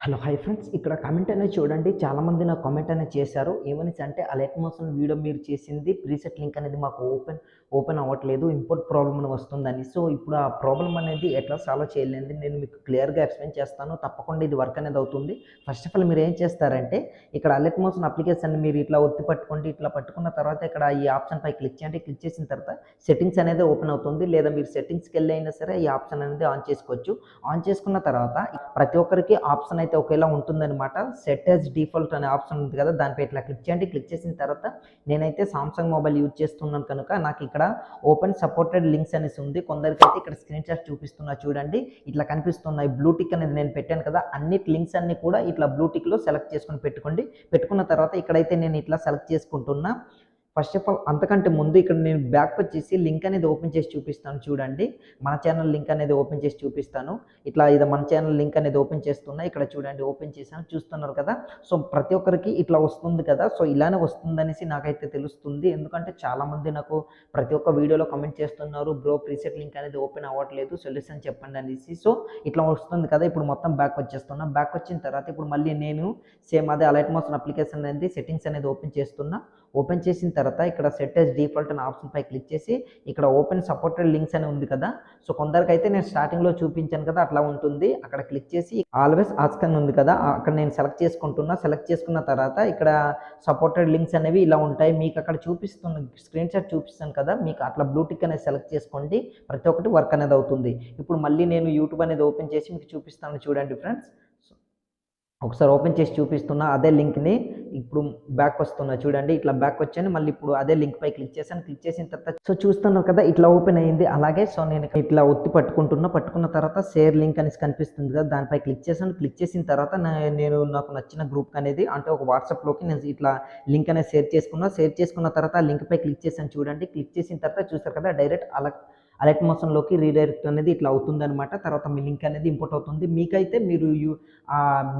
Hello! Hi friends. ఇక్కడ comment అనేది చూడండి. చాలామంది నాకు కామెంట్ అనేది చేశారు. ఏమనేసి అంటే అలర్ట్ మోషన్ వీడియో మీరు చేసింది ప్రీసెట్ లింక్ అనేది మాకు ఓపెన్ అవ్వట్లేదు. ఇంపోర్ట్ ప్రాబ్లమ్ అని వస్తుందని. సో, ఇప్పుడు ఆ ప్రాబ్లమ్ అనేది ఎట్లా సాల్వ్ చేయాలనేది నేను మీకు క్లియర్‌గా ఎక్స్‌ప్లెయిన్ చేస్తాను. తప్పకుండా ఇది వర్క్ అనేది అవుతుంది. ఫస్ట్ ఆఫ్ ఆల్ మీరు ఏం చేస్తారంటే ఇక్కడ అలర్ట్ మోషన్ అప్లికేషన్‌ని మీరు ఇట్లా ఒత్తి పట్టుకోండి. ఇట్లా పట్టుకున్న తర్వాత ఇక్కడ ఈ ఆప్షన్ పై క్లిక్ చేయండి. క్లిక్ చేసిన తర్వాత సెట్టింగ్స్ అనేది ఓపెన్ అవుతుంది. లేదా మీరు సెట్టింగ్స్‌కెళ్ళి అయినా సరే ఈ ఆప్షన్ అనేది ఆన్ చేసుకోవచ్చు. ఆన్ చేసుకున్న తర్వాత ప్రతి ఒక్కరికి ఆప్షన్ అయితే ఒకేలా ఉంటుందన్నమాట. సెట్ యాజ్ డిఫాల్ట్ అనే ఆప్షన్ ఉంది కదా, దానిపై ఇట్లా క్లిక్ చేయండి. క్లిక్ చేసిన తర్వాత నేనైతే సామ్సంగ్ మొబైల్ యూజ్ చేస్తున్నాను కనుక నాకు ఇక్కడ ఓపెన్ సపోర్టెడ్ లింక్స్ అనేసి ఉంది. కొందరికైతే ఇక్కడ స్క్రీన్ షాట్ చూపిస్తున్నా చూడండి. ఇట్లా కనిపిస్తున్నాయి. బ్లూ టిక్ అనేది నేను పెట్టాను కదా, అన్ని లింక్స్ అన్ని కూడా ఇట్లా బ్లూ టిక్లో సెలెక్ట్ చేసుకొని పెట్టుకోండి. పెట్టుకున్న తర్వాత ఇక్కడైతే నేను ఇట్లా సెలెక్ట్ చేసుకుంటున్నా. ఫస్ట్ ఆఫ్ ఆల్ అంతకంటే ముందు ఇక్కడ నేను బ్యాక్ వచ్చేసి లింక్ అనేది ఓపెన్ చేసి చూపిస్తాను చూడండి. మన ఛానల్ లింక్ అనేది ఓపెన్ చేసి చూపిస్తాను. ఇట్లా ఇది మన ఛానల్ లింక్ అనేది ఓపెన్ చేస్తున్నా. ఇక్కడ చూడండి ఓపెన్ చేశాను, చూస్తున్నారు కదా. సో, ప్రతి ఒక్కరికి ఇట్లా వస్తుంది కదా. సో, ఇలానే వస్తుందనేసి నాకైతే తెలుస్తుంది. ఎందుకంటే చాలామంది నాకు ప్రతి ఒక్క వీడియోలో కామెంట్ చేస్తున్నారు, బ్రో ప్రీసెట్ లింక్ అనేది ఓపెన్ అవ్వట్లేదు, సొల్యూషన్ చెప్పండి అనేసి. సో, ఇట్లా వస్తుంది కదా. ఇప్పుడు మొత్తం బ్యాక్ వచ్చేస్తున్నా. బ్యాక్ వచ్చిన తర్వాత ఇప్పుడు మళ్ళీ నేను సేమ్ అదే అలర్ట్ మోషన్ అప్లికేషన్ అనేది సెట్టింగ్స్ అనేది ఓపెన్ చేస్తున్నా. ఓపెన్ చేసిన తర్వాత ఇక్కడ సెట్ యాజ్ డిఫాల్ట్ అనే ఆప్షన్ పై క్లిక్ చేసి ఇక్కడ ఓపెన్ సపోర్టెడ్ లింక్స్ అని ఉంది కదా. సో, కొందరికైతే నేను స్టార్టింగ్లో చూపించాను కదా, అట్లా ఉంటుంది. అక్కడ క్లిక్ చేసి ఆల్వేస్ ఆస్క్ అని ఉంది కదా, అక్కడ నేను సెలెక్ట్ చేసుకుంటున్నా. సెలెక్ట్ చేసుకున్న తర్వాత ఇక్కడ సపోర్టెడ్ లింక్స్ అనేవి ఇలా ఉంటాయి. మీకు అక్కడ చూపిస్తున్న స్క్రీన్ షాట్ చూపిస్తాను కదా, మీకు అట్లా బ్లూ టిక్ అనేది సెలెక్ట్ చేసుకోండి. ప్రతి ఒక్కటి వర్క్ అనేది అవుతుంది. ఇప్పుడు మళ్ళీ నేను యూట్యూబ్ అనేది ఓపెన్ చేసి మీకు చూపిస్తాను చూడండి ఫ్రెండ్స్. ఒకసారి ఓపెన్ చేసి చూపిస్తున్నా అదే లింక్‌ని. ఇప్పుడు బ్యాక్ వస్తున్నా చూడండి. ఇట్లా బ్యాక్ వచ్చాను. మళ్ళీ ఇప్పుడు అదే లింక్ పై క్లిక్ చేశాను. క్లిక్ చేసిన తర్వాత సో, చూస్తున్నారు కదా, ఇట్లా ఓపెన్ అయింది. అలాగే సో, నేను ఇట్లా ఒత్తి పట్టుకుంటున్నా. పట్టుకున్న తర్వాత షేర్ లింక్ అనేసి కనిపిస్తుంది కదా, దానిపై క్లిక్ చేశాను. క్లిక్ చేసిన తర్వాత నేను నాకు నచ్చిన గ్రూప్ అనేది అంటే ఒక వాట్సాప్‌లోకి నేను ఇట్లా లింక్ అనేది షేర్ చేసుకున్నా. షేర్ చేసుకున్న తర్వాత ఆ లింక్ పై క్లిక్ చేశాను చూడండి. క్లిక్ చేసిన తర్వాత చూసారు కదా, డైరెక్ట్ అలర్ట్ మోషన్‌లోకి రీడైరెక్ట్ అనేది ఇట్లా అవుతుందనమాట. తర్వాత మీ లింక్ అనేది ఇంపోర్ట్ అవుతుంది. మీకైతే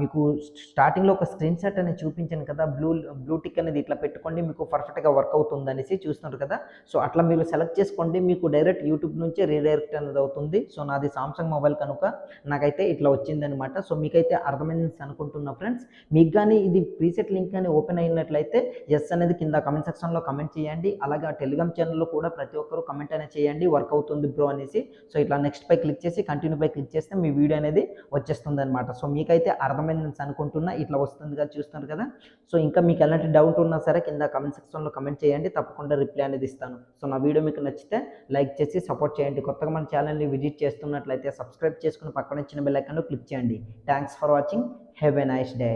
మీకు స్టార్టింగ్‌లో ఒక స్క్రీన్ షాట్ అనేది చూపించాను కదా, బ్లూ టిక్ అనేది ఇట్లా పెట్టుకోండి. మీకు పర్ఫెక్ట్‌గా వర్క్ అవుతుందనేసి చూస్తున్నారు కదా. సో, అట్లా మీరు సెలెక్ట్ చేసుకోండి. మీకు డైరెక్ట్ యూట్యూబ్ నుంచే రీడైరెక్ట్ అనేది అవుతుంది. సో, నాది సామ్సంగ్ మొబైల్ కనుక నాకైతే ఇట్లా వచ్చిందనమాట. సో, మీకైతే అర్థమైందనేసి అనుకుంటున్నా ఫ్రెండ్స్. మీకు గానీ ఇది ప్రీసెట్ లింక్ అని ఓపెన్ అయినట్లయితే యెస్ అనేది కింద కామెంట్ సెక్షన్‌లో కామెంట్ చేయండి. అలాగే ఆ టెలిగ్రామ్ ఛానెల్‌లో కూడా ప్రతి ఒక్కరు కామెంట్ అనేది చేయండి, వర్క్ అవుతుంది బ్రో అనేసి. సో, ఇట్లా నెక్స్ట్ పై క్లిక్ చేసి కంటిన్యూ పై క్లిక్ చేస్తే మీ వీడియో అనేది వచ్చేస్తుందనమాట. సో, మీకైతే అర్థమైందని అనుకుంటున్నా. ఇట్లా వస్తుంది కదా, చూస్తున్నారు కదా. సో, ఇంకా మీకు ఎలాంటి డౌట్ ఉన్నా సరే కింద కామెంట్ సెక్షన్‌లో కామెంట్ చేయండి. తప్పకుండా రిప్లై అనేది ఇస్తాను. సో, నా వీడియో మీకు నచ్చితే లైక్ చేసి సపోర్ట్ చేయండి. కొత్తగా మన ఛానల్‌ని విజిట్ చేస్తున్నట్లయితే సబ్స్క్రైబ్ చేసుకొని పక్కన చిన్న బెల్ ఐకాన్‌లో క్లిక్ చేయండి. Thanks for watching. Have a nice day.